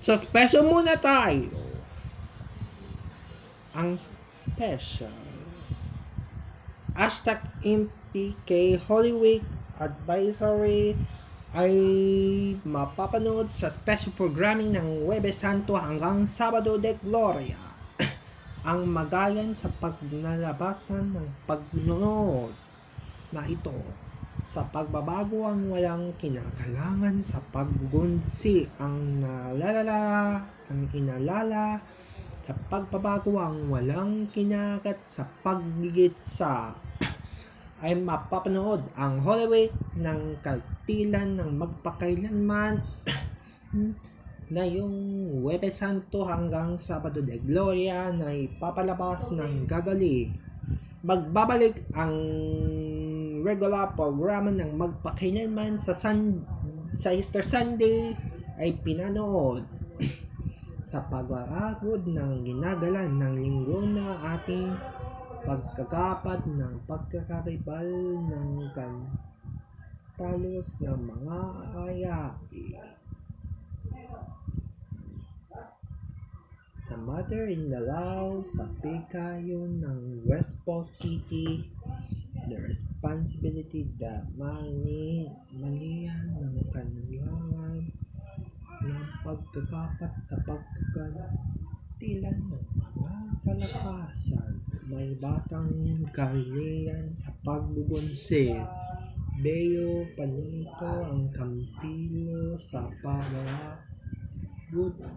Sa special muna tayo. Ang special. #MPK Holy Week Advisory ay mapapanood sa special programming ng Huwebes Santo hanggang Sabado de Gloria. Ang magayan sa pagnalabasan ng pagnood na ito sa pagbabago ang walang kinakalangan sa paggunsi ang inalala sa pagbabago ang walang kinagat sa paggigitsa ay mapapanood ang Holy Week ng Kaltilan ng magpakailanman na yung Huwebes Santo hanggang Sabado de Gloria na ipapalabas ng gagaling. Magbabalik ang regular programa ng magpakailanman sa Easter Sunday ay pinanood sa pag-aagod ng ginagalan ng linggo na ating pagkakapat ng pagkakaribal ng talos ng mga ayapi. Sa Mother-in-law sa Pikayon ng West Post City, the responsibility that malihan ng kanilangan ng pagkakapat sa pagkakatilan ng mga kalakasan. May batang kalihan sa pagbubunsil. Beo Panito ang kampilo sa pagod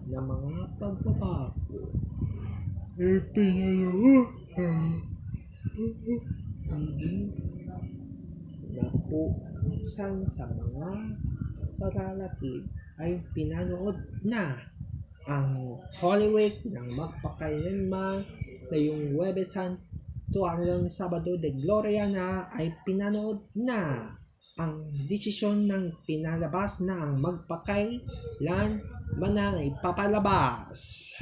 na mga pagbabago. Napuusan sa mga paralakid ay pinanood na ang Holy Week ng magpakailanman na yung Huwebes Santo hanggang Sabado de Gloria na ay pinanood na ang desisyon ng pinalabas na ang magpakailanman na ipapalabas.